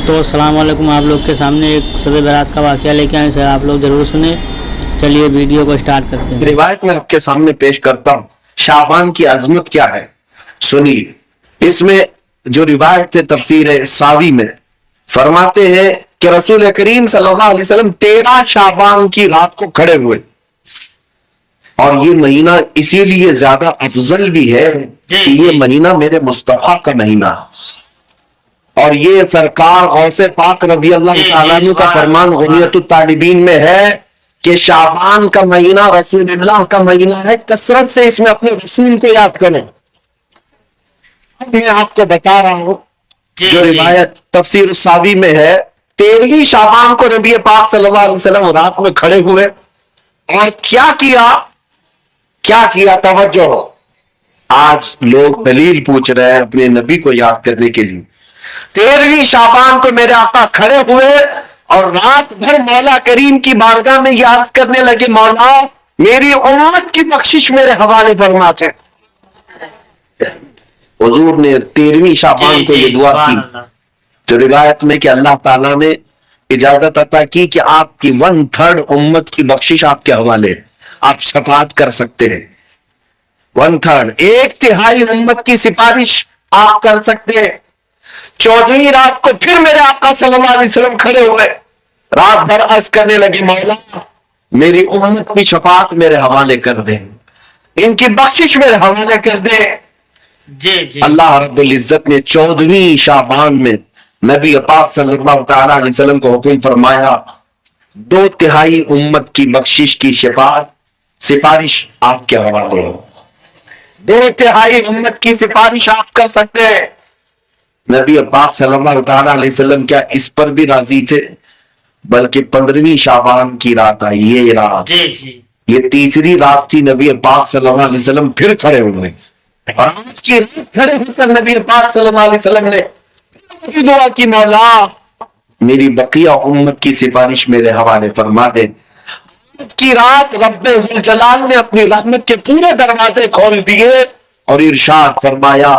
تو السلام علیکم، آپ لوگ کے سامنے ایک شب برات کا واقعہ لے کے آئے سر، آپ لوگ ضرور سنیں۔ چلیے ویڈیو کو سٹارٹ کرتے ہیں۔ روایت میں آپ کے سامنے پیش کرتا ہوں، شعبان کی عظمت کیا ہے سنیے۔ اس میں جو روایت ہے تفسیر ساوی میں فرماتے ہیں کہ رسول کریم صلی اللہ علیہ وسلم 13 شعبان کی رات کو کھڑے ہوئے، اور یہ مہینہ اسی لیے زیادہ افضل بھی ہے کہ یہ مہینہ میرے مصطفیٰ کا مہینہ، اور یہ سرکار غوث پاک رضی اللہ تعالیٰ عنہ کا فرمان غنیت الطالبین میں ہے کہ شعبان کا مہینہ رسول اللہ کا مہینہ ہے، کثرت سے اس میں اپنے رسول کو یاد کریں۔ میں آپ کو بتا رہا ہوں جو روایت تفسیر الساوی میں ہے، 13ویں شعبان کو نبی پاک صلی اللہ علیہ وسلم رات میں کھڑے ہوئے اور کیا کیا توجہ ہو۔ آج لوگ دلیل پوچھ رہے ہیں اپنے نبی کو یاد کرنے کے لیے۔ 13ویں شعبان کو میرے آقا کھڑے ہوئے اور رات بھر مولا کریم کی بارگاہ میں یہ عرض کرنے لگے، مولا میری امت کی بخشش میرے حوالے فرماتے۔ حضور نے 13ویں شعبان کو یہ دعا کی، تو روایت میں کہ اللہ تعالیٰ نے اجازت عطا کی کہ آپ کی 1/3 امت کی بخشش آپ کے حوالے، آپ شفاعت کر سکتے ہیں۔ 1/3 1/3 امت کی سفارش آپ کر سکتے ہیں۔ 14ویں رات کو پھر میرے آقا صلی اللہ علیہ وسلم کھڑے ہوئے، رات بھر عرض کرنے لگے، مولا میری امت کی شفاعت میرے حوالے کر دیں، ان کی بخشش میرے حوالے کر دیں۔ اللہ رب العزت نے 14ویں شعبان میں نبی پاک صلی اللہ تعالی علیہ وسلم کو حکم فرمایا، 2/3 امت کی بخشش کی شفاعت سفارش آپ کے حوالے ہے، 2/3 امت کی سفارش آپ کر سکتے ہیں۔ نبی پاک صلی اللہ تعالی علیہ وسلم کیا اس پر بھی راضی تھے؟ بلکہ 15ویں شعبان کی رات آئی، یہ رات یہ تیسری رات تھی، نبی پاک صلی اللہ علیہ وسلم پھر کھڑے ہوئے، اور آج کی رات کھڑے ہو کر نبی پاک صلی اللہ علیہ وسلم نے دعا کی، مولا میری بقیہ امت کی سفارش میرے حوالے فرما دے۔ آج کی رات رب ذوالجلال نے اپنی رحمت کے پورے دروازے کھول دیے اور ارشاد فرمایا،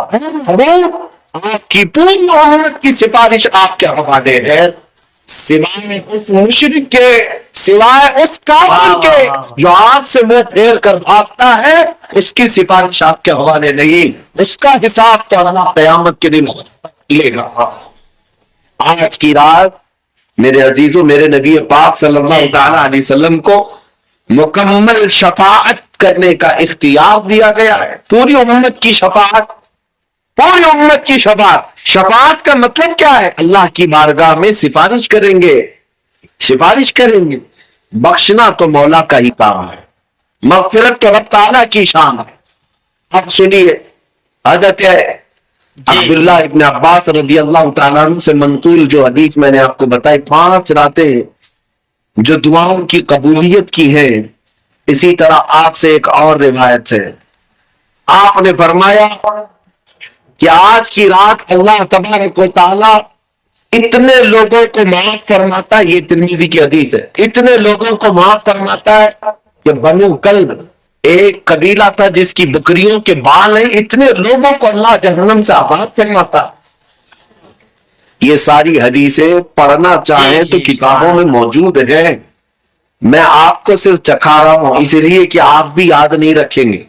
آپ کی پوری امت کی سفارش آپ کے حوالے ہے، سوائے اس مشرک کے، سوائے اس کافر کے جو آج سے منہ پھیر کر بھاگتا ہے، اس کی سفارش آپ کے حوالے نہیں، اس کا حساب تو اللہ قیامت کے دن لے گا۔ آج کی رات میرے عزیزوں، میرے نبی پاک صلی اللہ تعالی علیہ وسلم کو مکمل شفاعت کرنے کا اختیار دیا گیا ہے، پوری امت کی شفاعت، پوری امت کی شفاعت۔ شفاعت کا مطلب کیا ہے؟ اللہ کی بارگاہ میں سفارش کریں گے، سفارش کریں گے۔ بخشنا تو مولا کا ہی کام ہے، مغفرت تو رب تعالیٰ کی شان ہے۔ اب سنیے، حضرت عبداللہ ابن عباس رضی اللہ تعالیٰ عنہ سے منقول جو حدیث میں نے آپ کو بتائی، 5 راتیں جو دعاؤں کی قبولیت کی ہیں، اسی طرح آپ سے ایک اور روایت ہے، آپ نے فرمایا کہ آج کی رات اللہ تبارک و تعالیٰ اتنے لوگوں کو معاف فرماتا ہے، یہ ترمذی کی حدیث ہے، اتنے لوگوں کو معاف فرماتا ہے کہ بنو کلب ایک قبیلہ تھا جس کی بکریوں کے بال ہیں، اتنے لوگوں کو اللہ جہنم سے آزاد فرماتا۔ یہ ساری حدیثیں پڑھنا چاہیں تو کتابوں میں موجود ہیں، میں آپ کو صرف چکھا رہا ہوں اس لیے کہ آپ بھی یاد نہیں رکھیں گے۔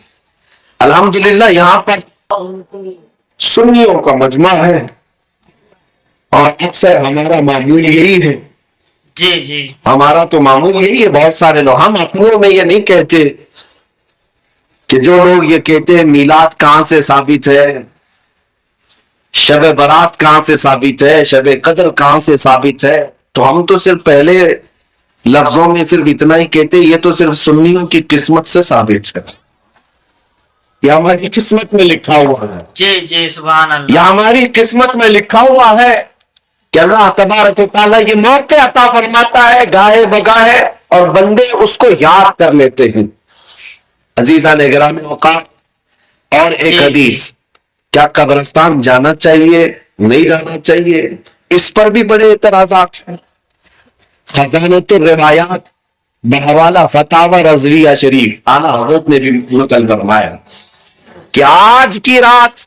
الحمدللہ یہاں پر سنیوں کا مجمع ہے، اور اکثر ہمارا معمول یہی ہے، ہمارا تو معمول یہی ہے، بہت سارے لوگ، ہم اپنوں میں یہ نہیں کہتے کہ جو لوگ یہ کہتے ہیں میلاد کہاں سے ثابت ہے، شب برات کہاں سے ثابت ہے، شب قدر کہاں سے ثابت ہے، تو ہم تو صرف پہلے لفظوں میں صرف اتنا ہی کہتے ہیں، یہ تو صرف سنیوں کی قسمت سے ثابت ہے، یہ ہماری قسمت میں لکھا ہوا ہے۔ سبحان اللہ۔ یہ ہماری قسمت میں لکھا ہوا ہے کہ اللہ تبارک و تعالیٰ یہ موقع عطا فرماتا ہے گاہے بگاہے، اور بندے اس کو یاد کر لیتے ہیں۔ عزیزان گرامی اوقات، اور ایک حدیث، کیا قبرستان جانا چاہیے نہیں جانا چاہیے، اس پر بھی بڑے اعتراضات ہیں۔ خزانۃ الروایات بحوالہ فتاوی رضویہ شریف، اعلیٰ حضرت نے بھی نقل فرمایا کہ آج کی رات